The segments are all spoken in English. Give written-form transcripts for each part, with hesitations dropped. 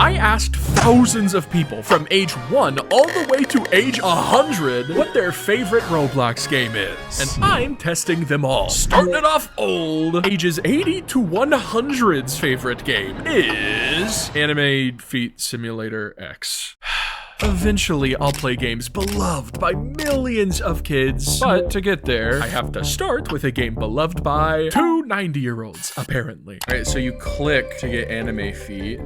I asked thousands of people from age 1 all the way to age 100 what their favorite Roblox game is. And I'm testing them all. Starting it off old, ages 80 to 100's favorite game is Anime Feet Simulator X. Eventually, I'll play games beloved by millions of kids. But to get there, I have to start with a game beloved by two 90-year-olds, apparently. All right, so you click to get Anime Feet.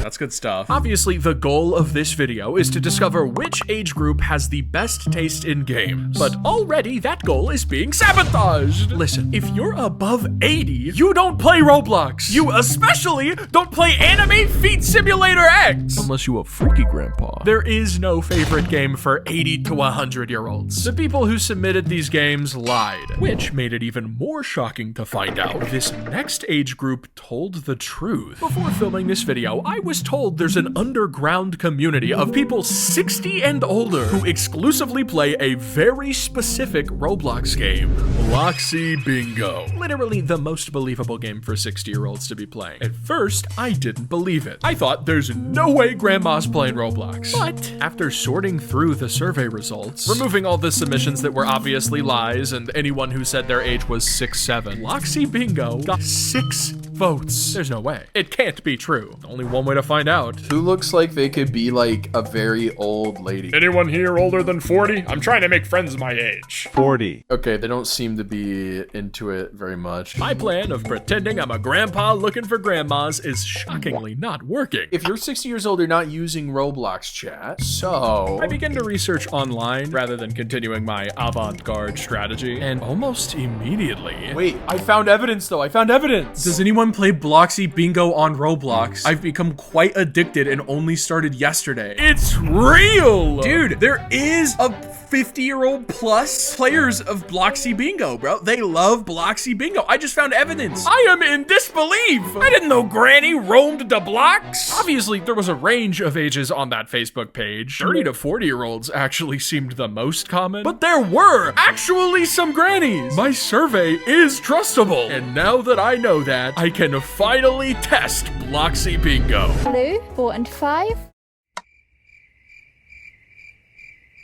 That's good stuff. Obviously, the goal of this video is to discover which age group has the best taste in games. But already that goal is being sabotaged. Listen, if you're above 80, you don't play Roblox. You especially don't play Anime Feet Simulator X. Unless you a freaky grandpa. There is no favorite game for 80 to 100-year-olds. The people who submitted these games lied, which made it even more shocking to find out this next age group told the truth. Before filming this video, I was told there's an underground community of people 60 and older who exclusively play a very specific Roblox game, Bloxy Bingo. Literally the most believable game for 60-year-olds to be playing. At first, I didn't believe it. I thought there's no way grandma's playing Roblox. But after sorting through the survey results, removing all the submissions that were obviously lies and anyone who said their age was 6'7", Bloxy Bingo got 6 votes. There's no way. It can't be true. Only one way to find out. Who looks like they could be like a very old lady? Anyone here older than 40? I'm trying to make friends my age. 40. Okay, they don't seem to be into it very much. My plan of pretending I'm a grandpa looking for grandmas is shockingly not working. If you're 60 years old, you're not using Roblox chat, so... I begin to research online rather than continuing my avant-garde strategy, and almost immediately... Wait, I found evidence though, I found evidence! Does anyone play Bloxy Bingo on Roblox? I've become quite addicted and only started yesterday. It's real! Dude, there is a 50-year-old plus players of Bloxy Bingo, bro. They love Bloxy Bingo. I just found evidence. I am in disbelief! I didn't know Granny roamed the blocks! Obviously, there was a range of ages on that Facebook page. 30 to 40-year-olds actually seemed the most common, but there were actually some grannies! My survey is trustable, and now that I know that, I can finally test Bloxy Bingo. Hello, 4 and 5.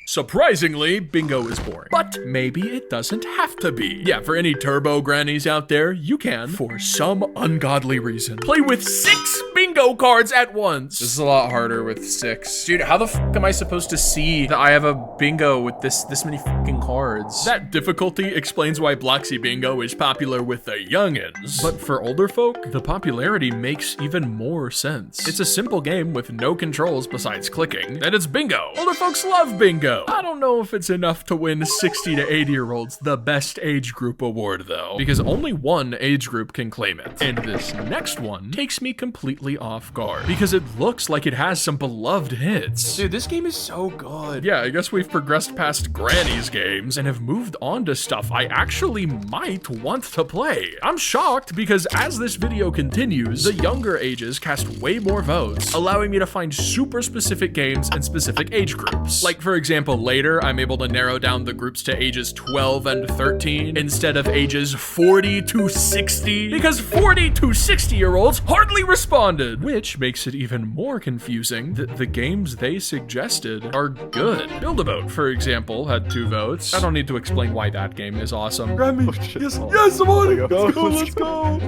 Surprisingly, bingo is boring. But maybe it doesn't have to be. Yeah, for any turbo grannies out there, you can, for some ungodly reason, play with 6 bingo cards at once. This is a lot harder with 6. Dude, how the f am I supposed to see that I have a bingo with this many fucking cards? That difficulty explains why Bloxy Bingo is popular with the youngins. But for older folk, the popularity makes even more sense. It's a simple game with no controls besides clicking, and it's bingo. Older folks love bingo. I don't know if it's enough to win 60 to 80-year-olds the best age group award though, because only one age group can claim it. And this next one takes me completely off guard, because it looks like it has some beloved hits. Dude, this game is so good. Yeah, I guess we've progressed past Granny's games and have moved on to stuff I actually might want to play. I'm shocked because as this video continues, the younger ages cast way more votes, allowing me to find super specific games and specific age groups. Like for example, later, I'm able to narrow down the groups to ages 12 and 13 instead of ages 40 to 60, because 40 to 60-year-olds hardly responded, which makes it even more confusing that the games they suggested are good. Build-A-Boat, for example, had 2 votes. I don't need to explain why that game is awesome. Grab me. Yes, yes, I'm on it. Let's go.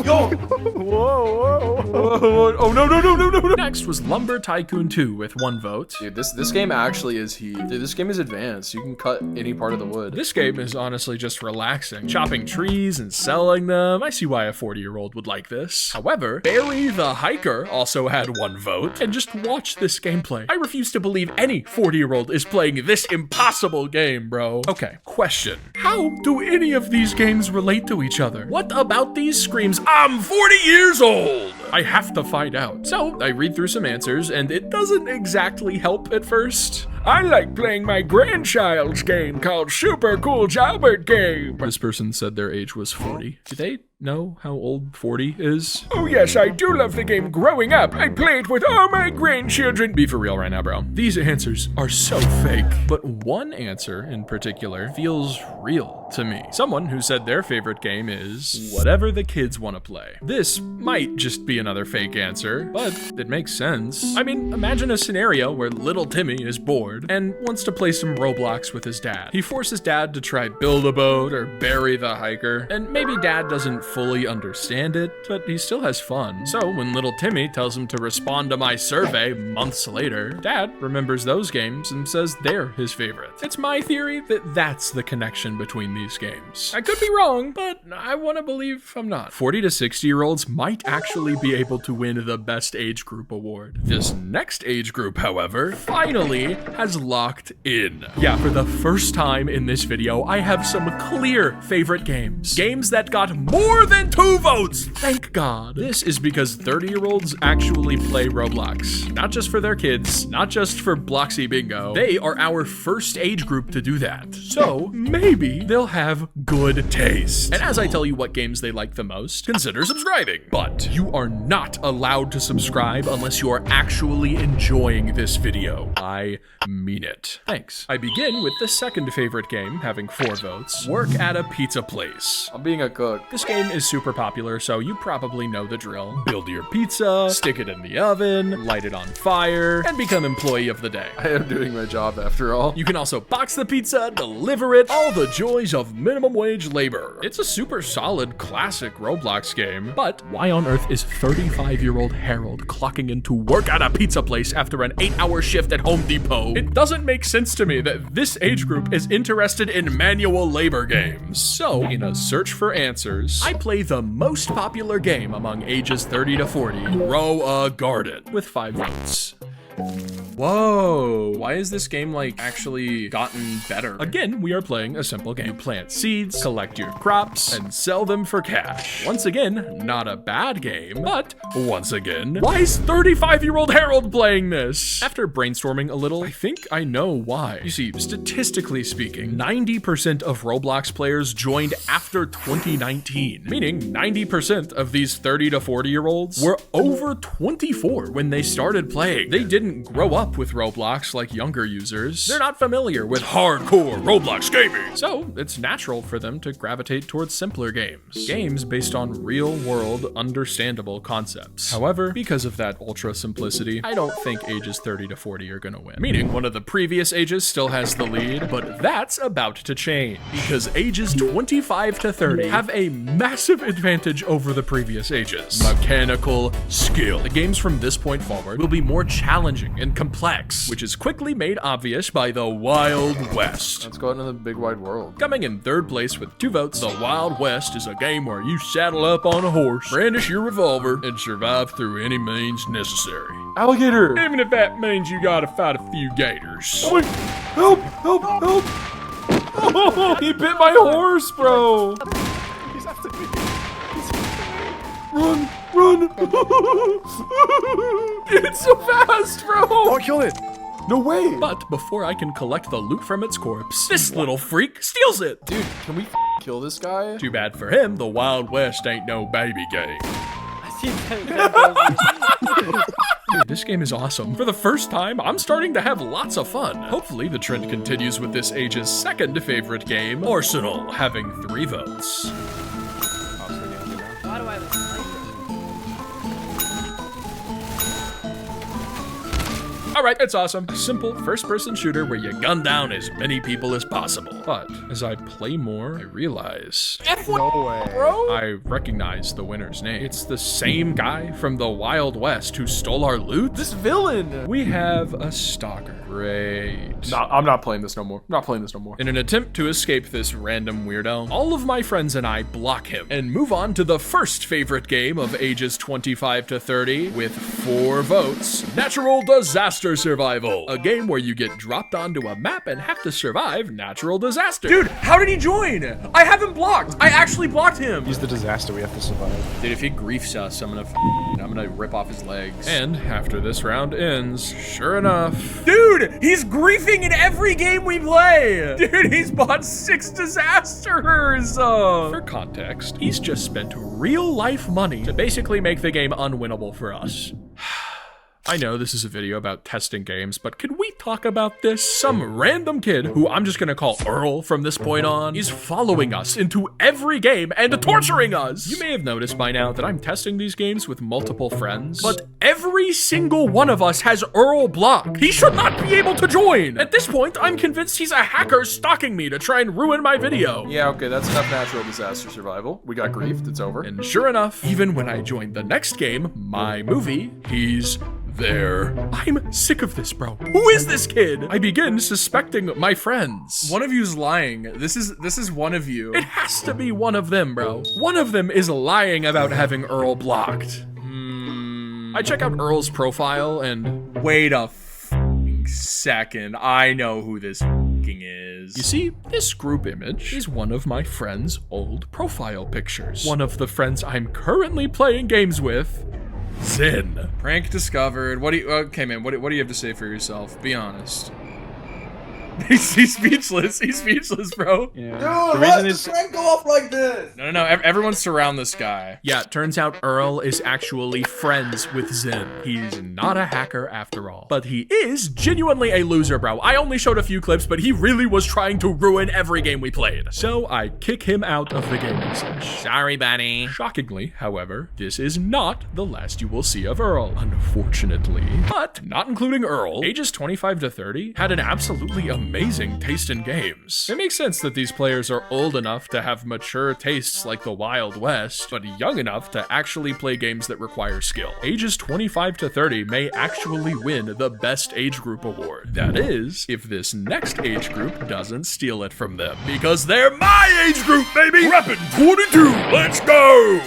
Yo! Whoa. Oh, no. Next was Lumber Tycoon 2 with 1 vote. Dude, this game actually is heat. Dude, this game is advanced. You can cut any part of the wood. This game is honestly just relaxing. Chopping trees and selling them. I see why a 40-year-old would like this. However, Barry the Hiker also had 1 vote. And just watch this gameplay. I refuse to believe any 40-year-old is playing this impossible game, bro. Okay, question. How do any of these games relate to each other? What about these screams, "I'm 40 years old"? I have to find out. So I read through some answers, and it doesn't exactly help at first. I like playing my grandchild's game called Super Cool Jalbert Game. This person said their age was 40. Do they know how old 40 is? Oh yes, I do love the game. Growing up, I play it with all my grandchildren. Be for real right now, bro. These answers are so fake. But one answer in particular feels real to me. Someone who said their favorite game is whatever the kids want to play. This might just be another fake answer, but it makes sense. I mean, imagine a scenario where little Timmy is bored and wants to play some Roblox with his dad. He forces dad to try build a boat or bury the hiker, and maybe dad doesn't fully understand it, but he still has fun. So when little Timmy tells him to respond to my survey months later, dad remembers those games and says they're his favorite. It's my theory that that's the connection between these games. I could be wrong, but I want to believe I'm not. 40 to 60-year-olds might actually be able to win the best age group award. This next age group, however, finally has locked in. Yeah, for the first time in this video, I have some clear favorite games. Games that got more than 2 votes. Thank God. This is because 30-year-olds actually play Roblox. Not just for their kids, not just for Bloxy Bingo. They are our first age group to do that. So maybe they'll have good taste. And as I tell you what games they like the most, consider subscribing. But you are not allowed to subscribe unless you are actually enjoying this video. I mean it. Thanks. I begin with the second favorite game, having 4 votes. Work at a pizza place. I'm being a cook. This game is super popular, so you probably know the drill. Build your pizza, stick it in the oven, light it on fire, and become employee of the day. I am doing my job after all. You can also box the pizza, deliver it, all the joys of minimum wage labor. It's a super solid classic Roblox game, but why on earth is 35-year-old Harold clocking in to work at a pizza place after an 8-hour shift at Home Depot? It doesn't make sense to me that this age group is interested in manual labor games. So, in a search for answers, I play the most popular game among ages 30 to 40, Grow a Garden, with 5 votes. Whoa, why is this game like actually gotten better? Again, we are playing a simple game. You plant seeds, collect your crops, and sell them for cash. Once again, not a bad game, but once again, why is 35-year-old Harold playing this? After brainstorming a little, I think I know why. You see, statistically speaking, 90% of Roblox players joined after 2019, meaning 90% of these 30 to 40-year-olds were over 24 when they started playing. They didn't grow up with Roblox like younger users. They're not familiar with hardcore Roblox gaming. So it's natural for them to gravitate towards simpler games. Games based on real-world, understandable concepts. However, because of that ultra simplicity, I don't think ages 30 to 40 are gonna win. Meaning one of the previous ages still has the lead, but that's about to change because ages 25 to 30 have a massive advantage over the previous ages. Mechanical skill. The games from this point forward will be more challenging and complex, which is quickly made obvious by the Wild West. Let's go into the big wide world. Coming in 3rd place with 2 votes, the Wild West is a game where you saddle up on a horse, brandish your revolver, and survive through any means necessary. Alligator! Even if that means you gotta fight a few gators. Oh my, help, help, help! Oh, he bit my horse, bro! He's after me. Run, run! It's so fast, bro! Oh, kill it. No way! But before I can collect the loot from its corpse, this little freak steals it. Dude, can we kill this guy? Too bad for him, the Wild West ain't no baby game. Dude, this game is awesome. For the first time, I'm starting to have lots of fun. Hopefully, the trend continues with this age's second favorite game, Arsenal, having 3 votes. Why do I have a sniper? All right, it's awesome. A simple first-person shooter where you gun down as many people as possible. But as I play more, I realize No way. I recognize the winner's name. It's the same guy from the Wild West who stole our loot. This villain! We have a stalker. Great. No, I'm not playing this no more. I'm not playing this no more. In an attempt to escape this random weirdo, all of my friends and I block him and move on to the first favorite game of ages 25 to 30 with 4 votes, Natural Disaster Survival, a game where you get dropped onto a map and have to survive natural disaster. Dude, how did he join? I haven't blocked. I actually blocked him. He's the disaster we have to survive. Dude, if he griefs us, I'm gonna gonna rip off his legs. And after this round ends, sure enough, Dude, he's griefing in every game we play. Dude, he's bought 6 disasters. for context, he's just spent real life money to basically make the game unwinnable for us. I know this is a video about testing games, but can we talk about this? Some random kid, who I'm just gonna call Earl from this point on, is following us into every game and torturing us. You may have noticed by now that I'm testing these games with multiple friends, but every single one of us has Earl blocked. He should not be able to join. At this point, I'm convinced he's a hacker stalking me to try and ruin my video. Yeah, okay, that's enough natural disaster survival. We got griefed, it's over. And sure enough, even when I joined the next game, my movie, he's there. I'm sick of this, bro. Who is this kid? I begin suspecting my friends. One of you's lying. This is one of you. It has to be one of them, bro. One of them is lying about having Earl blocked. I check out Earl's profile and Wait a f***ing second. I know who this f***ing is. you see, this group image is one of my friend's old profile pictures. One of the friends I'm currently playing games with, Zen. Prank discovered. What do you? Okay, man. What do you have to say for yourself? Be honest. He's speechless. He's speechless, bro. Yeah. Dude, The why reason does is the prank go off like this? No. Everyone surround this guy. Yeah, it turns out Earl is actually friends with Zen. He's not a hacker after all. But he is genuinely a loser, bro. I only showed a few clips, but he really was trying to ruin every game we played. So I kick him out of the gaming sesh. Sorry, buddy. Shockingly, however, this is not the last you will see of Earl, unfortunately. But not including Earl, ages 25 to 30, had an absolutely amazing taste in games. It makes sense that these players are old enough to have mature tastes like the Wild West, but young enough to actually play games that require skill. Ages 25 to 30 may actually win the Best Age Group award. That is, if this next age group doesn't steal it from them. Because they're my age group, baby! Reppin' 22, let's go!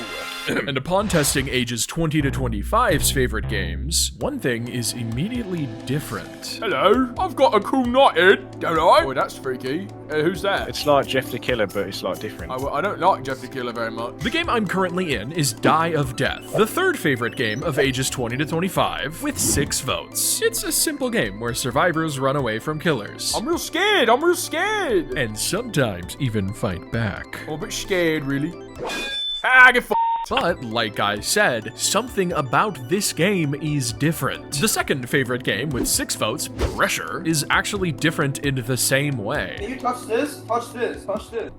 And upon testing ages 20 to 25's favorite games, one thing is immediately different. Hello, I've got a cool knotted, don't I? Oh, that's freaky. Who's that? it's like Jeff the Killer, but it's like different. I don't like Jeff the Killer very much. The game I'm currently in is Die of Death, the third favorite game of ages 20 to 25, with 6 votes. It's a simple game where survivors run away from killers, I'm real scared. I'm real scared. and sometimes even fight back. I'm a bit scared, really. Ah, get f***ed. But, like I said, something about this game is different. The second favorite game with 6 votes, Pressure, is actually different in the same way. Can you touch this? Touch this. Touch this.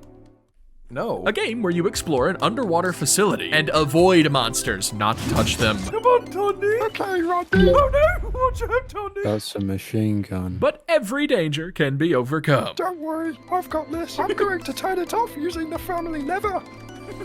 No. A game where you explore an underwater facility and avoid monsters, not touch them. Come on, Tony. Okay, Rodney. Oh no, watch out, Tony. That's a machine gun. But every danger can be overcome. Don't worry, I've got this. I'm going to turn it off using the family lever.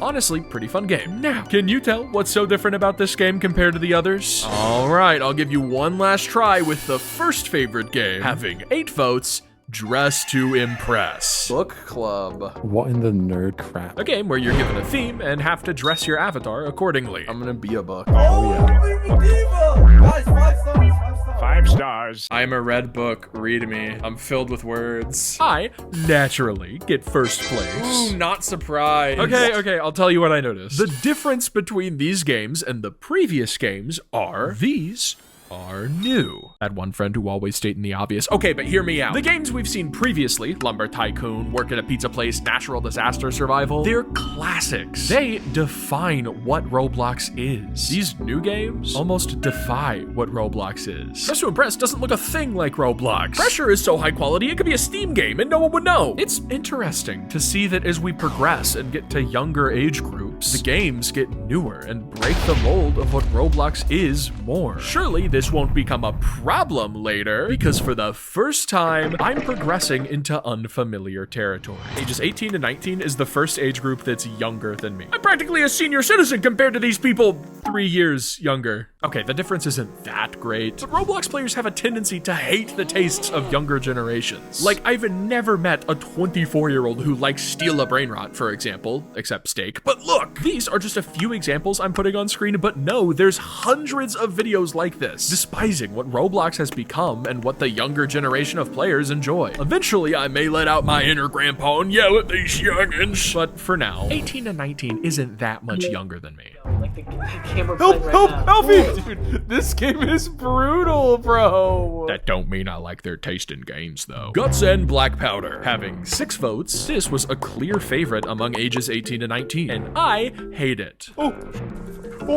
Honestly, pretty fun game. Now, can you tell what's so different about this game compared to the others? All right, I'll give you one last try with the first favorite game, having 8 votes, Dress to Impress. Book club. What in the nerd crap? A game where you're given a theme and have to dress your avatar accordingly. I'm gonna be a book. Oh, Baby Diva! Guys, 5 stars. 5 stars. 5 stars. I'm a red book. Read me. I'm filled with words. I, naturally, get first place. Ooh, not surprised. Okay, I'll tell you what I noticed. The difference between these games and the previous games are these are new. I had one friend who always stating the obvious. Okay, but hear me out. The games we've seen previously, Lumber Tycoon, Work at a Pizza Place, Natural Disaster Survival, they're classics. They define what Roblox is. These new games almost defy what Roblox is. Dress to Impress doesn't look a thing like Roblox. Pressure is so high quality it could be a Steam game and no one would know. It's interesting to see that as we progress and get to younger age groups, the games get newer and break the mold of what Roblox is more. Surely this won't become a problem later, because for the first time, I'm progressing into unfamiliar territory. Ages 18 to 19 is the first age group that's younger than me. I'm practically a senior citizen compared to these people 3 years younger. Okay, the difference isn't that great, but Roblox players have a tendency to hate the tastes of younger generations. Like, I've never met a 24-year-old who likes Steal a Brain Rot, for example, except steak. But look, fuck? These are just a few examples I'm putting on screen, but no, there's hundreds of videos like this, despising what Roblox has become and what the younger generation of players enjoy. Eventually, I may let out my inner grandpa and yell at these youngins, but for now, 18 and 19 isn't that much younger than me. Like the game we're Help, playing right help, now. help me! Dude, this game is brutal, bro. That don't mean I like their taste in games, though. Guts and Black Powder. Having 6 votes, this was a clear favorite among ages 18 to 19, and I hate it. Oh,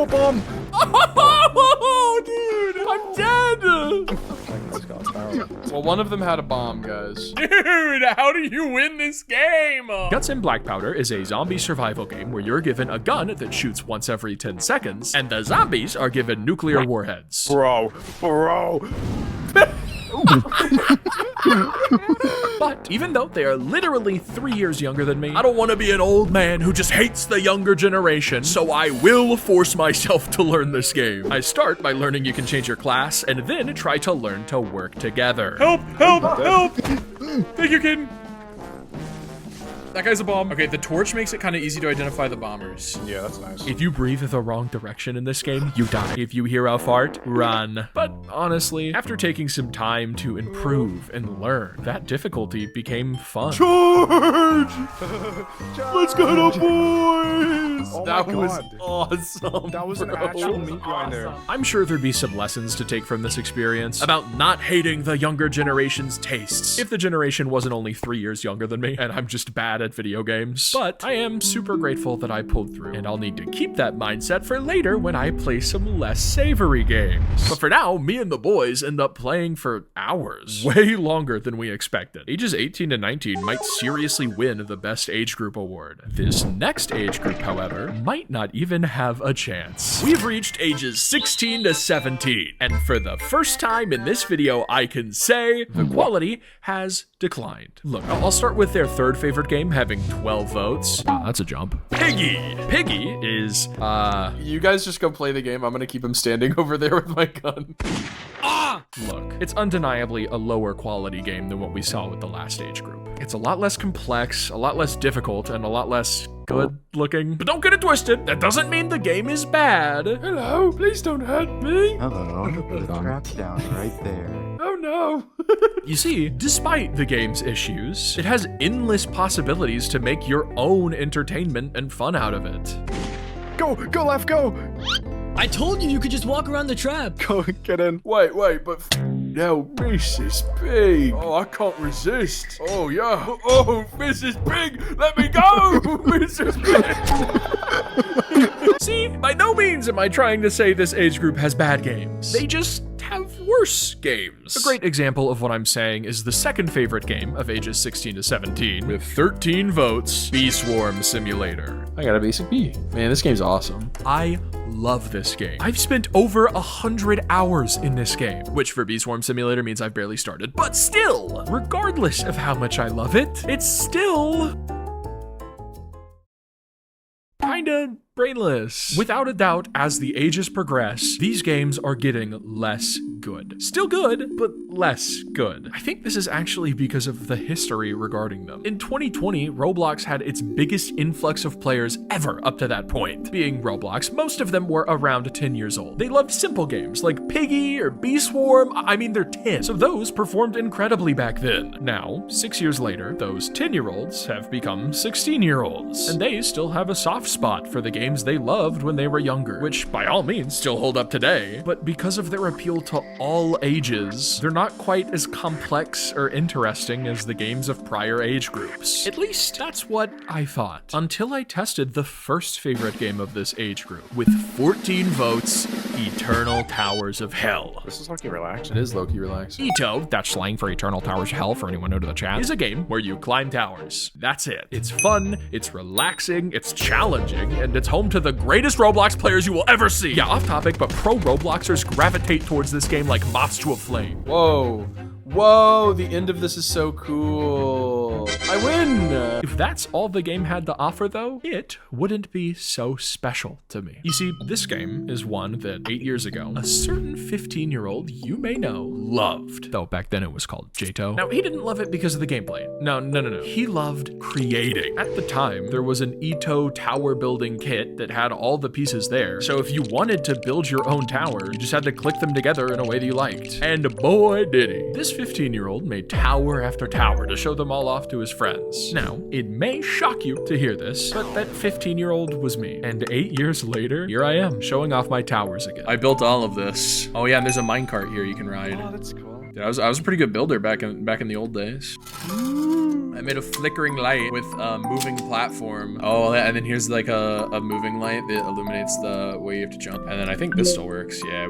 bomb. Oh, dude, I'm dead. Well, one of them had a bomb, guys. Dude, how do you win this game? Guts and Black Powder is a zombie survival game where you're given a gun that shoots once every 10 seconds, and the zombies are given nuclear warheads. Bro. But even though they are literally 3 years younger than me, I don't want to be an old man who just hates the younger generation, so I will force myself to learn this game. I start by learning you can change your class, and then try to learn to work together. Help, help, help! Thank you, kid. That guy's a bomb. Okay, the torch makes it kind of easy to identify the bombers. Yeah, that's nice. If you breathe the wrong direction in this game, you die. If you hear a fart, run. But honestly, after taking some time to improve and learn, that difficulty became fun. Charge! Let's go, the boys! Oh That my was God. awesome. That was an actual meat grinder. I'm sure there'd be some lessons to take from this experience about not hating the younger generation's tastes. If the generation wasn't only 3 years younger than me, and I'm just bad at video games. But I am super grateful that I pulled through, and I'll need to keep that mindset for later when I play some less savory games. But for now, me and the boys end up playing for hours, way longer than we expected. Ages 18 to 19 might seriously win the best age group award. This next age group, however, might not even have a chance. We've reached ages 16 to 17, and for the first time in this video, I can say the quality has declined. Look, I'll start with their third favorite game, having 12 votes. Wow, that's a jump. Piggy! Piggy is, You guys just go play the game. I'm gonna keep him standing over there with my gun. look, it's undeniably a lower quality game than what we saw with the last age group. It's a lot less complex, a lot less difficult, and a lot less good looking. But don't get it twisted, that doesn't mean the game is bad. Hello, please don't hurt me. Hello, put the crap down right there. Oh no. You see, despite the game's issues, it has endless possibilities to make your own entertainment and fun out of it. Go left, go. I told you could just walk around the trap. Go, get in. Wait, but now Mrs. Big. Oh, I can't resist. Oh yeah. Oh, Mrs. Big, let me go, Mrs. Big. See, by no means am I trying to say this age group has bad games. They just have worse games. A great example of what I'm saying is the second favorite game of ages 16 to 17, with 13 votes, Bee Swarm Simulator. I got a basic B. Man, this game's awesome. I love this game. I've spent over 100 hours in this game, which for Bee Swarm Simulator means I've barely started. But still, regardless of how much I love it, it's still kinda brainless. Without a doubt, as the ages progress, these games are getting less good. Still good, but less good. I think this is actually because of the history regarding them. In 2020, Roblox had its biggest influx of players ever up to that point. Being Roblox, most of them were around 10 years old. They loved simple games like Piggy or Bee Swarm. I mean, they're 10, so those performed incredibly back then. Now, 6 years later, those 10-year-olds have become 16-year-olds, and they still have a soft spot for the games they loved when they were younger, which by all means still hold up today, but because of their appeal to all ages, they're not quite as complex or interesting as the games of prior age groups. At least that's what I thought, until I tested the first favorite game of this age group. With 14 votes, Eternal Towers of Hell. This is low-key relaxing. It is low-key relaxing. Ito, that's slang for Eternal Towers of Hell for anyone new to the chat, is a game where you climb towers. That's it. It's fun, it's relaxing, it's challenging, and it's home to the greatest Roblox players you will ever see. Yeah, off topic, but pro Robloxers gravitate towards this game like moths to a flame. Whoa, the end of this is so cool. I win. If that's all the game had to offer, though, it wouldn't be so special to me. You see, this game is one that 8 years ago, a certain 15-year-old you may know loved. Though back then it was called Jato. Now, he didn't love it because of the gameplay. No. He loved creating. At the time, there was an Ito tower building kit that had all the pieces there. So if you wanted to build your own tower, you just had to click them together in a way that you liked. And boy, did he. This 15-year-old made tower after tower to show them all off to his friends. Now, it may shock you to hear this, but that 15-year-old was me. And 8 years later, here I am, showing off my towers again. I built all of this. Oh yeah, and there's a minecart here you can ride. Oh, that's cool. Yeah, I was a pretty good builder back in the old days. I made a flickering light with a moving platform. Oh, and then here's like a moving light that illuminates the way you have to jump. And then I think this still works. Yeah,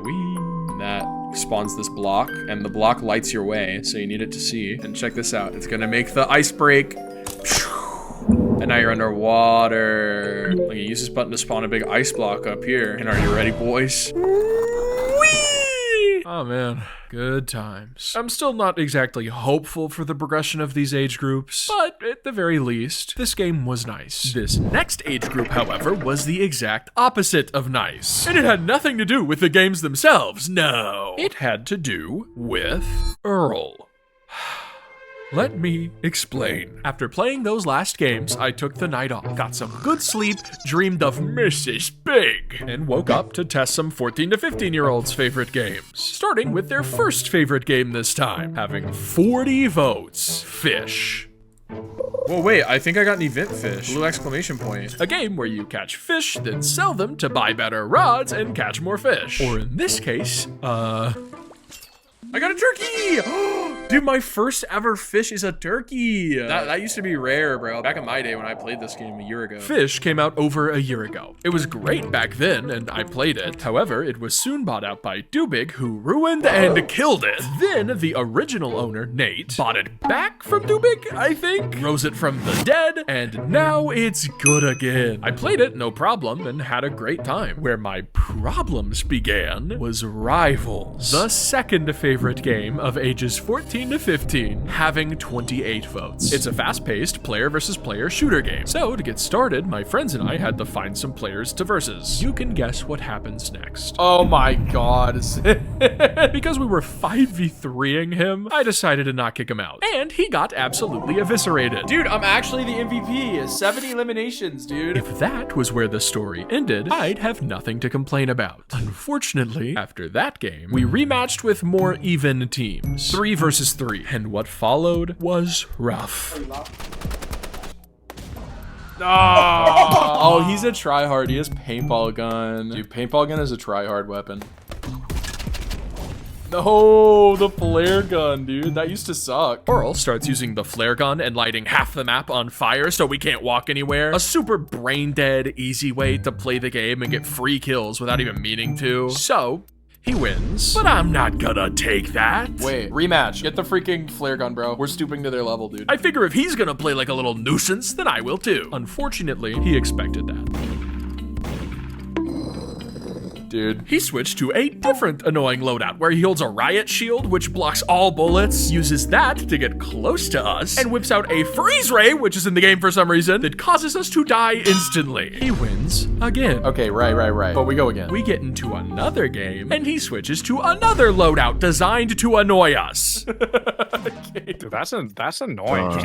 that spawns this block, and the block lights your way, so you need it to see. And check this out. It's gonna make the ice break. And now you're underwater. Like, you use this button to spawn a big ice block up here. And are you ready, boys? Whee! Oh man, good times. I'm still not exactly hopeful for the progression of these age groups, but at the very least, this game was nice. This next age group, however, was the exact opposite of nice. And it had nothing to do with the games themselves, no. It had to do with Earl. Let me explain. After playing those last games, I took the night off, got some good sleep, dreamed of Mrs. Big, and woke up to test some 14 to 15-year-olds' favorite games. Starting with their first favorite game this time, having 40 votes, Fish. Whoa, wait, I think I got an event fish. Blue exclamation point. A game where you catch fish, then sell them to buy better rods and catch more fish. Or in this case, I got a turkey! Dude, my first ever fish is a turkey. That used to be rare, bro. Back in my day when I played this game a year ago. Fish came out over a year ago. It was great back then, and I played it. However, it was soon bought out by Dubig, who ruined and killed it. Then the original owner, Nate, bought it back from Dubig, I think, rose it from the dead, and now it's good again. I played it, no problem, and had a great time. Where my problems began was Rivals, the second favorite game of ages 14 to 15, having 28 votes. It's a fast-paced player versus player shooter game. So to get started, my friends and I had to find some players to versus. You can guess what happens next. Oh my god. Because we were 5v3ing him, I decided to not kick him out. And he got absolutely eviscerated. Dude, I'm actually the MVP. 7 eliminations, dude. If that was where the story ended, I'd have nothing to complain about. Unfortunately, after that game, we rematched with more even teams. 3 versus 3. And what followed was rough. Oh, he's a tryhard. He has paintball gun. Dude, paintball gun is a tryhard weapon. No, the flare gun, dude. That used to suck. Earl starts using the flare gun and lighting half the map on fire so we can't walk anywhere. A super brain dead, easy way to play the game and get free kills without even meaning to. So he wins, but I'm not gonna take that. Wait, rematch. Get the freaking flare gun, bro. We're stooping to their level, dude. I figure if he's gonna play like a little nuisance, then I will too. Unfortunately, he expected that. Dude. He switched to a different annoying loadout where he holds a riot shield which blocks all bullets, uses that to get close to us, and whips out a freeze ray, which is in the game for some reason, that causes us to die instantly. He wins again. Okay, right. But we go again. We get into another game, and he switches to another loadout designed to annoy us. Dude, that's annoying.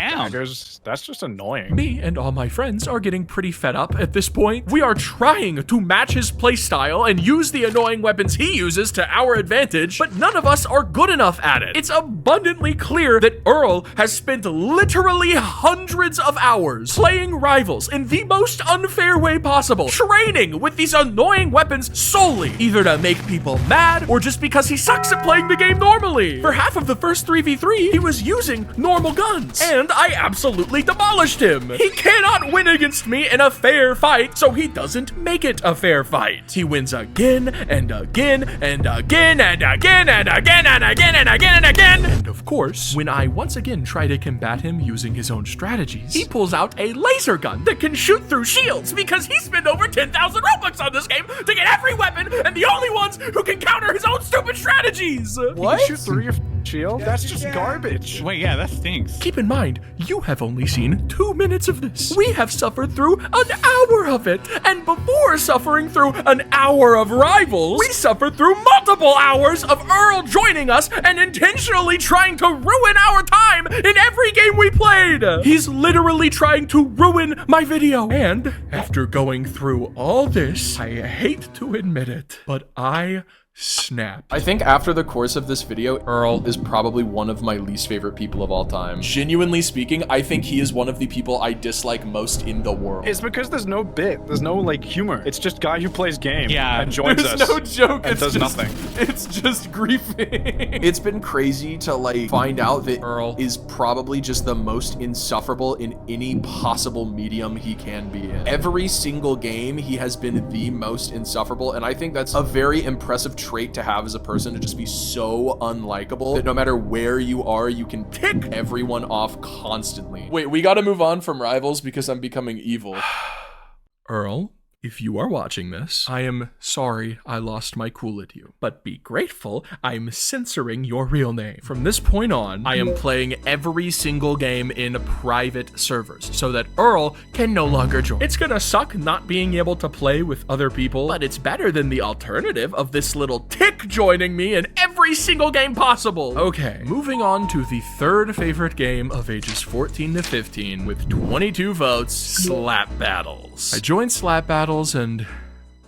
That's just annoying. Me and all my friends are getting pretty fed up at this point. We are trying to match his playstyle and use the annoying weapons he uses to our advantage, but none of us are good enough at it. It's abundantly clear that Earl has spent literally hundreds of hours playing Rivals in the most unfair way possible, training with these annoying weapons solely, either to make people mad or just because he sucks at playing the game normally. For half of the first 3v3, he was using normal guns, and I absolutely demolished him. He cannot win against me in a fair fight, so he doesn't make it a fair fight. He wins again and again and again and again and again and again and again and again. And of course, when I once again try to combat him using his own strategies, he pulls out a laser gun that can shoot through shields because he spent over 10,000 Robux on this game to get every weapon and the only ones who can counter his own stupid strategies. What? He can shoot through your Shield? That's just garbage. Wait, yeah, that stinks. Keep in mind, you have only seen 2 minutes of this. We have suffered through an hour of it. And before suffering through an hour of Rivals, we suffered through multiple hours of Earl joining us and intentionally trying to ruin our time in every game we played. He's literally trying to ruin my video. And after going through all this, I hate to admit it, but I snapped. I think after the course of this video, Earl is probably one of my least favorite people of all time. Genuinely speaking, I think he is one of the people I dislike most in the world. It's because there's no bit. There's no, like, humor. It's just guy who plays game and joins There's us. no joke. And does nothing. It's just griefing. It's been crazy to, like, find out that Earl is probably just the most insufferable in any possible medium he can be in. Every single game, he has been the most insufferable, and I think that's a very impressive trait to have as a person, to just be so unlikable that no matter where you are, you can tick everyone off constantly. Wait, we gotta move on from Rivals because I'm becoming evil. Earl, if you are watching this, I am sorry I lost my cool at you. But be grateful, I'm censoring your real name. From this point on, I am playing every single game in private servers so that Earl can no longer join. It's gonna suck not being able to play with other people, but it's better than the alternative of this little tick joining me in every single game possible. Okay, moving on to the 3rd favorite game of ages 14 to 15 with 22 votes, Slap Battles. I joined Slap Battles and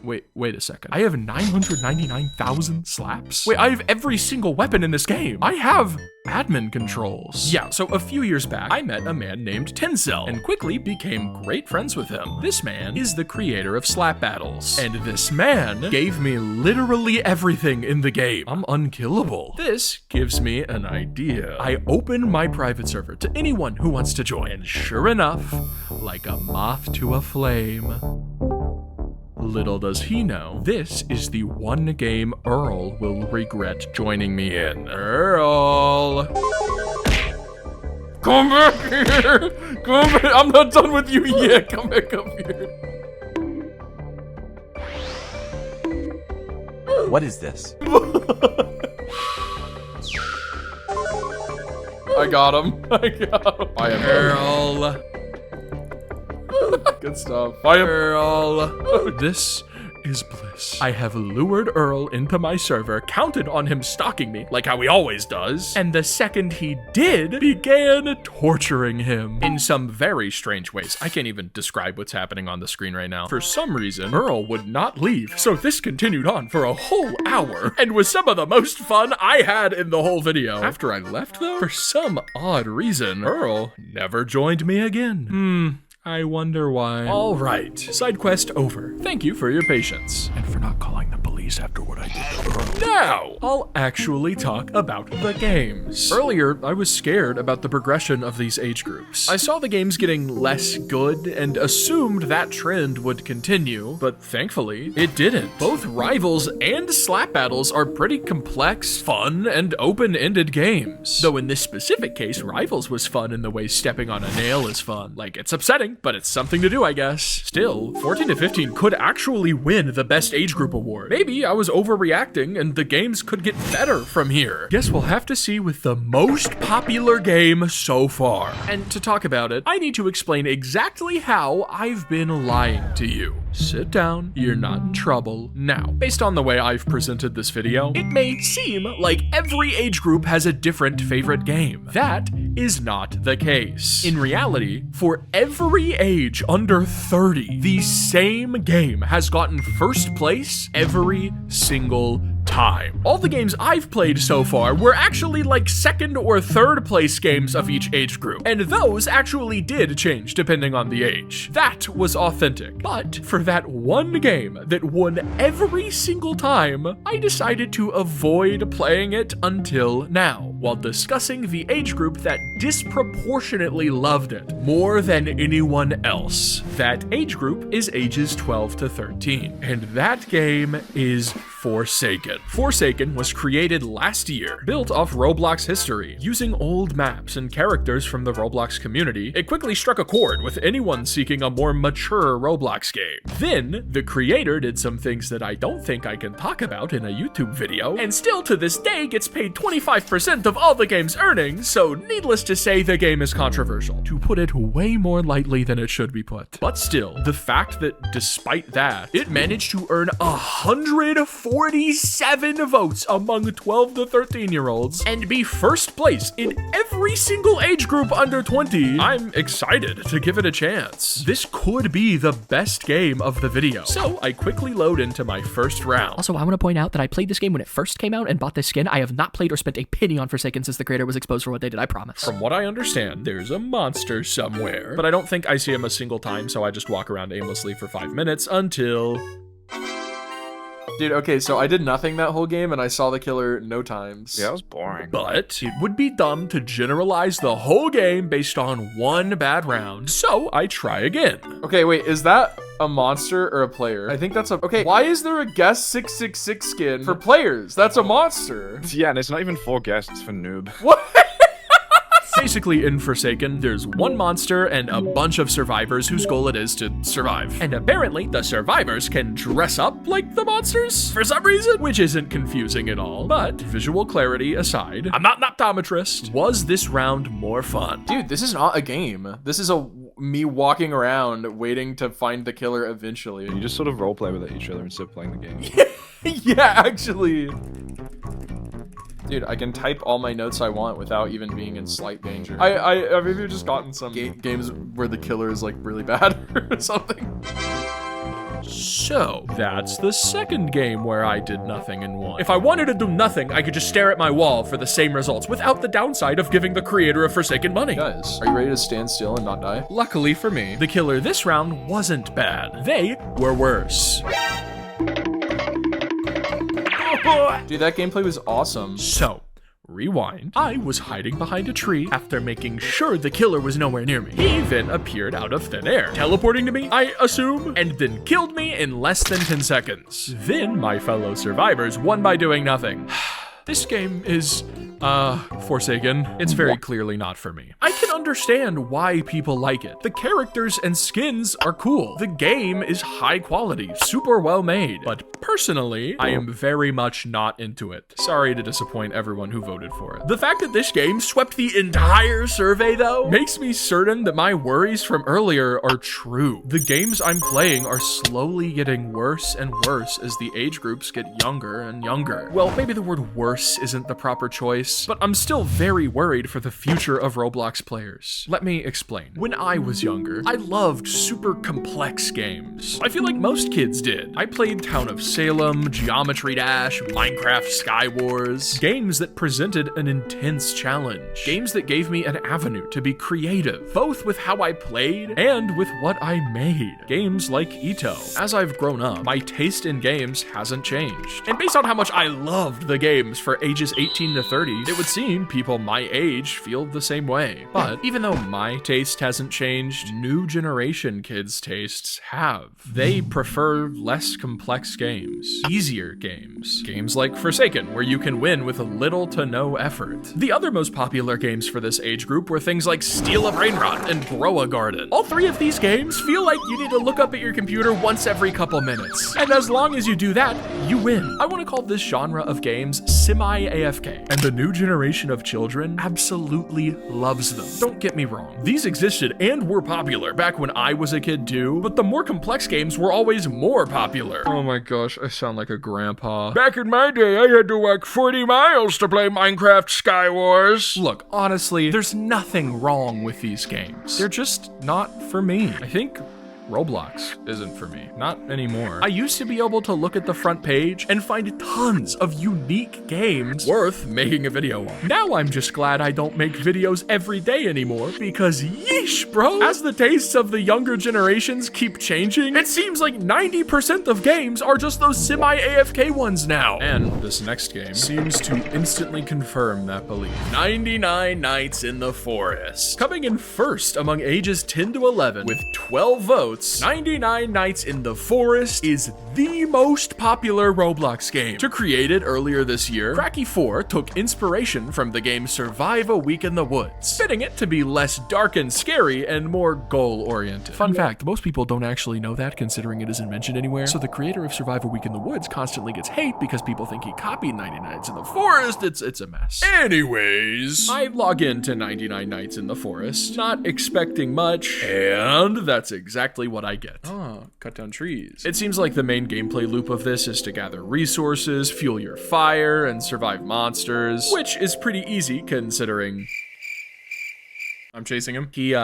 wait a second. I have 999,000 slaps? Wait, I have every single weapon in this game. I have admin controls. Yeah, so a few years back, I met a man named Tencel and quickly became great friends with him. This man is the creator of Slap Battles, and this man gave me literally everything in the game. I'm unkillable. This gives me an idea. I open my private server to anyone who wants to join, and sure enough, like a moth to a flame, little does he know, this is the one game Earl will regret joining me in. Earl! Come back here! Come back! I'm not done with you yet! Come back up here! What is this? I got him. I got him. I am Earl. Good stuff. I am Earl. This is bliss. I have lured Earl into my server, counted on him stalking me, like how he always does, and the second he did, began torturing him in some very strange ways. I can't even describe what's happening on the screen right now. For some reason, Earl would not leave, so this continued on for a whole hour, and was some of the most fun I had in the whole video. After I left, though, for some odd reason, Earl never joined me again. I wonder why. All right, side quest over. Thank you for your patience and for not calling the police after what I did to Earl. Now, I'll actually talk about the games. Earlier, I was scared about the progression of these age groups. I saw the games getting less good and assumed that trend would continue, but thankfully, it didn't. Both Rivals and Slap Battles are pretty complex, fun, and open-ended games. Though in this specific case, Rivals was fun in the way stepping on a nail is fun. Like, it's upsetting, but it's something to do, I guess. Still, 14 to 15 could actually win the Best Age Group Award. Maybe I was overreacting and the games could get better from here. Guess we'll have to see with the most popular game so far. And to talk about it, I need to explain exactly how I've been lying to you. Sit down, you're not in trouble. Now, based on the way I've presented this video, it may seem like every age group has a different favorite game. That is not the case. In reality, for every age under 30, the same game has gotten first place every single time. All the games I've played so far were actually like 2nd or 3rd place games of each age group, and those actually did change depending on the age. That was authentic. But for that one game that won every single time, I decided to avoid playing it until now, while discussing the age group that disproportionately loved it more than anyone else. That age group is ages 12 to 13, and that game is Forsaken. Forsaken. Forsaken was created last year, built off Roblox history. Using old maps and characters from the Roblox community, it quickly struck a chord with anyone seeking a more mature Roblox game. Then, the creator did some things that I don't think I can talk about in a YouTube video, and still to this day gets paid 25% of all the game's earnings, so needless to say, the game is controversial, to put it way more lightly than it should be put. But still, the fact that despite that, it managed to earn 147 votes among 12 to 13-year-olds and be first place in every single age group under 20, I'm excited to give it a chance. This could be the best game of the video, so I quickly load into my first round. Also, I want to point out that I played this game when it first came out and bought this skin. I have not played or spent a penny on Forsaken since the creator was exposed for what they did, I promise. From what I understand, there's a monster somewhere, but I don't think I see him a single time, so I just walk around aimlessly for 5 minutes until... Dude, okay, so I did nothing that whole game and I saw the killer no times. Yeah, that was boring. But it would be dumb to generalize the whole game based on one bad round, so I try again. Okay, wait, is that a monster or a player? I think that's a... Okay, why is there a guest 666 skin for players? That's a monster. Yeah, and it's not even for guests, it's for noob. What? Basically, in Forsaken, there's one monster and a bunch of survivors whose goal it is to survive. And apparently, the survivors can dress up like the monsters for some reason, which isn't confusing at all. But visual clarity aside, I'm not an optometrist. Was this round more fun? Dude, this is not a game. This is me walking around waiting to find the killer eventually. You just sort of roleplay with each other instead of playing the game. Yeah, actually. Dude, I can type all my notes I want without even being in slight danger. Have you just gotten some games where the killer is like really bad or something? So, that's the second game where I did nothing and won. If I wanted to do nothing, I could just stare at my wall for the same results without the downside of giving the creator of Forsaken money. Guys, are you ready to stand still and not die? Luckily for me, the killer this round wasn't bad. They were worse. Dude, that gameplay was awesome. So, rewind. I was hiding behind a tree after making sure the killer was nowhere near me. He then appeared out of thin air, teleporting to me, I assume, and then killed me in less than 10 seconds. Then my fellow survivors won by doing nothing. This game is, Forsaken. It's very clearly not for me. I can understand why people like it. The characters and skins are cool. The game is high quality, super well made. But personally, I am very much not into it. Sorry to disappoint everyone who voted for it. The fact that this game swept the entire survey, though, makes me certain that my worries from earlier are true. The games I'm playing are slowly getting worse and worse as the age groups get younger and younger. Well, maybe the word worse isn't the proper choice, but I'm still very worried for the future of Roblox players. Let me explain. When I was younger, I loved super complex games. I feel like most kids did. I played Town of Salem, Geometry Dash, Minecraft Sky Wars, games that presented an intense challenge, games that gave me an avenue to be creative, both with how I played and with what I made. Games like Ito. As I've grown up, my taste in games hasn't changed. And based on how much I loved the games for ages 18 to 30, it would seem people my age feel the same way. But even though my taste hasn't changed, new generation kids' tastes have. They prefer less complex games, easier games. Games like Forsaken, where you can win with little to no effort. The other most popular games for this age group were things like Steal a Brainrot and Grow a Garden. All three of these games feel like you need to look up at your computer once every couple minutes. And as long as you do that, you win. I want to call this genre of games semi-AFK. And the new generation of children absolutely loves them. Don't get me wrong. These existed and were popular back when I was a kid too, but the more complex games were always more popular. Oh my gosh, I sound like a grandpa. Back in my day, I had to walk 40 miles to play Minecraft Sky Wars. Look, honestly, there's nothing wrong with these games. They're just not for me. I think Roblox isn't for me. Not anymore. I used to be able to look at the front page and find tons of unique games worth making a video on. Now I'm just glad I don't make videos every day anymore because yeesh, bro. As the tastes of the younger generations keep changing, it seems like 90% of games are just those semi-AFK ones now. And this next game seems to instantly confirm that belief. 99 Nights in the Forest. Coming in first among ages 10 to 11 with 12 votes votes, 99 Nights in the Forest is the most popular Roblox game. To create it earlier this year, Cracky4 took inspiration from the game Survive a Week in the Woods, fitting it to be less dark and scary and more goal-oriented. Fun fact, most people don't actually know that, considering it isn't mentioned anywhere, so the creator of Survive a Week in the Woods constantly gets hate because people think he copied 99 Nights in the Forest. It's a mess. Anyways, I log into 99 Nights in the Forest, not expecting much, and that's exactly what I get. Ah, cut down trees. It seems like the main gameplay loop of this is to gather resources, fuel your fire, and survive monsters, which is pretty easy considering I'm chasing him. He,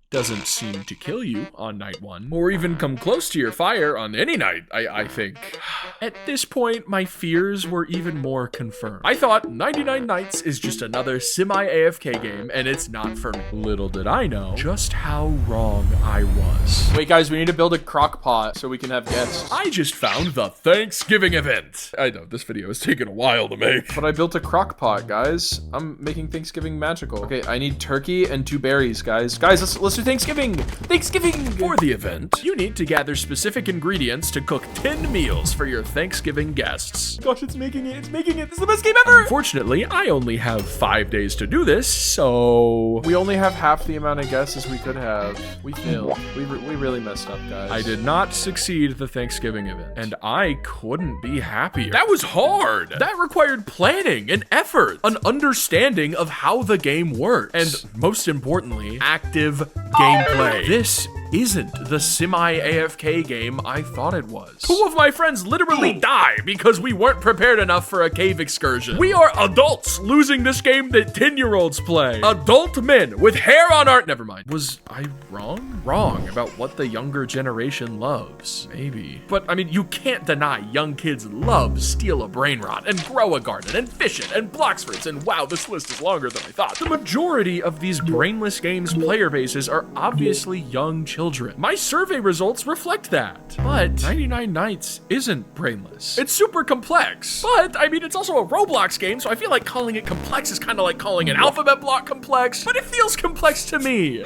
doesn't seem to kill you on night 1, or even come close to your fire on any night, I think. At this point, my fears were even more confirmed. I thought 99 Nights is just another semi-AFK game, and it's not for me. Little did I know just how wrong I was. Wait, guys, we need to build a crock pot so we can have guests. I just found the Thanksgiving event. I know, this video has taken a while to make. But I built a crock pot, guys. I'm making Thanksgiving magical. Okay, I need turkey and 2 berries, guys. Guys, let's do Thanksgiving. For the event, you need to gather specific ingredients to cook 10 meals for your Thanksgiving guests. Gosh, it's making it. This is the best game ever. Unfortunately, I only have 5 days to do this, so we only have half the amount of guests as we could have. We failed. We really messed up, guys. I did not succeed at the Thanksgiving event, and I couldn't be happier. That was hard. That required planning and effort, an understanding of how the game works, and most importantly, active gameplay. This isn't the semi-AFK game I thought it was. 2 of my friends literally die because we weren't prepared enough for a cave excursion. We are adults losing this game that 10-year-olds play. Adult men with hair on our— Never mind. Was I wrong? Wrong about what the younger generation loves. Maybe. But I mean, you can't deny young kids love Steal a Brain Rot and Grow a Garden and Fish It and Blox Fruits, and wow, this list is longer than I thought. The majority of these brainless games player bases are obviously young children. My survey results reflect that. But 99 Nights isn't brainless. It's super complex. But, I mean, it's also a Roblox game, so I feel like calling it complex is kind of like calling an alphabet block complex, but it feels complex to me.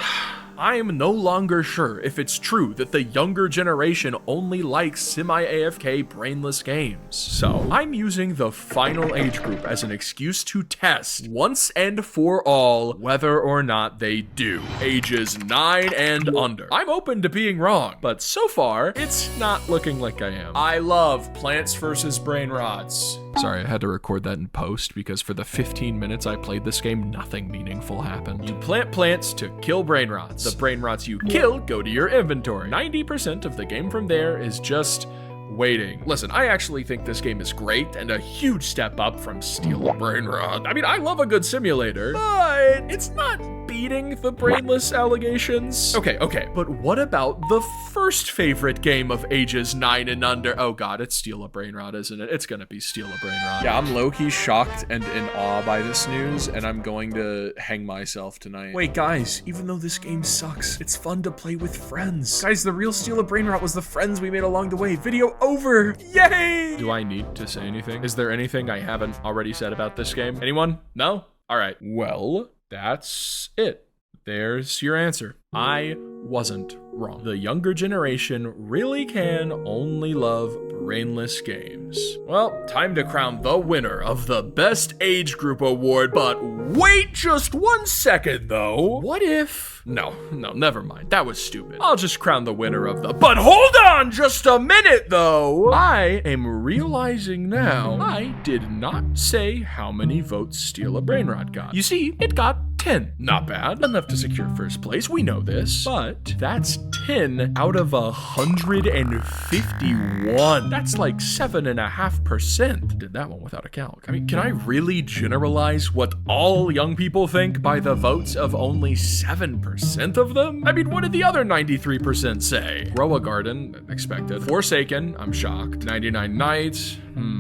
I'm no longer sure if it's true that the younger generation only likes semi-AFK brainless games. So I'm using the final age group as an excuse to test once and for all whether or not they do. Ages 9 and under. I'm open to being wrong, but so far it's not looking like I am. I love Plants vs. Brain Rots. Sorry, I had to record that in post because for the 15 minutes I played this game, nothing meaningful happened. You plant plants to kill brain rots. The brain rots you kill go to your inventory. 90% of the game from there is just waiting. Listen, I actually think this game is great and a huge step up from Steal a Brain Rot. I mean, I love a good simulator, but it's not beating the brainless allegations. Okay, but what about the first favorite game of ages 9 and under? Oh god, it's Steal a Brain Rot, isn't it? It's gonna be Steal a Brain Rot. Yeah, I'm low-key shocked and in awe by this news, and I'm going to hang myself tonight. Wait, guys, even though this game sucks, it's fun to play with friends. Guys, the real Steal a Brain Rot was the friends we made along the way. Video over. Yay! Do I need to say anything? Is there anything I haven't already said about this game? Anyone? No? All right. Well, that's it. There's your answer. I wasn't wrong. The younger generation really can only love brainless games. Well, time to crown the winner of the Best Age Group Award, but wait just 1 second though. What if... No, never mind. That was stupid. I'll just crown the winner of the... But hold on just a minute though. I am realizing now I did not say how many votes Steal a Brain Rot got. You see, it got 10. Not bad. Enough to secure first place. We know this. But that's 10 out of 151. That's like 7.5%. Did that one without a calc. I mean, can I really generalize what all young people think by the votes of only 7% of them? I mean, what did the other 93% say? Grow a Garden, expected. Forsaken, I'm shocked. 99 Nights,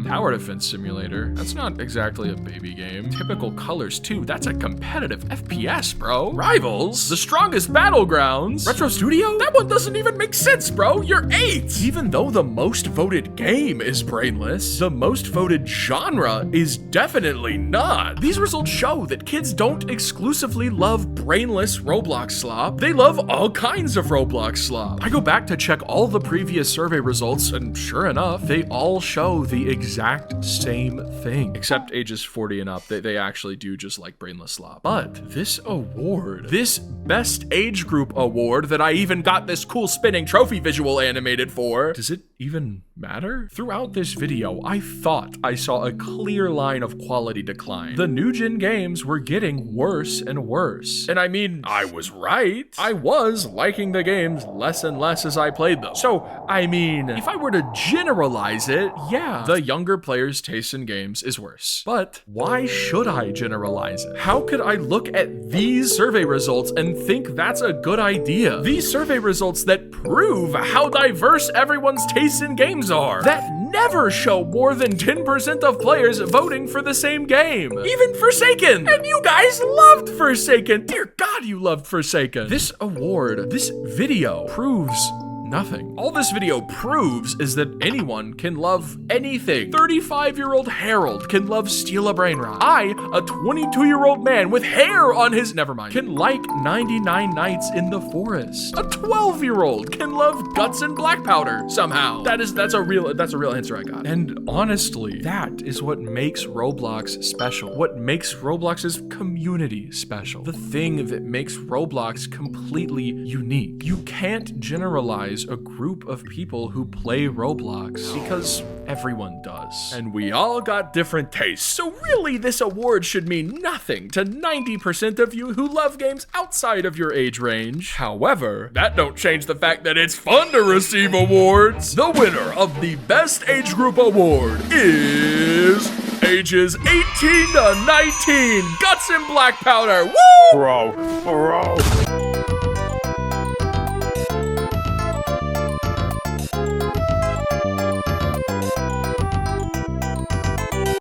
Tower Defense Simulator. That's not exactly a baby game. Typical Colors 2. That's a competitive FPS, bro. Rivals? The Strongest Battlegrounds? Retro Studio? That one doesn't even make sense, bro. You're 8. Even though the most voted game is brainless, the most voted genre is definitely not. These results show that kids don't exclusively love brainless Roblox slop. They love all kinds of Roblox slop. I go back to check all the previous survey results, and sure enough, they all show the exact same thing. Except ages 40 and up, they actually do just like brainless slop. But this award, this best age group award that I even got this cool spinning trophy visual animated for, does it even matter? Throughout this video, I thought I saw a clear line of quality decline. The new gen games were getting worse and worse. And I mean, I was right. I was liking the games less and less as I played them. So, I mean, if I were to generalize it, yeah, the younger players' taste in games is worse. But why should I generalize it? How could I look at these survey results and think that's a good idea? These survey results that prove how diverse everyone's tastes in games are, that never show more than 10% of players voting for the same game. Even Forsaken! And you guys loved Forsaken! Dear God, you loved Forsaken! This award, this video, proves nothing. All this video proves is that anyone can love anything. 35-year-old Harold can love Steal a Brain Rot. I, a 22-year-old man with hair on his, never mind, can like 99 Nights in the Forest. A 12-year-old can love Guts and Black Powder somehow. That's a real answer I got. And honestly, that is what makes Roblox special. What makes Roblox's community special. The thing that makes Roblox completely unique. You can't generalize a group of people who play Roblox because everyone does. And we all got different tastes. So really this award should mean nothing to 90% of you who love games outside of your age range. However, that don't change the fact that it's fun to receive awards. The winner of the Best Age Group Award is ages 18 to 19, Guts and Black Powder. Woo! Bro.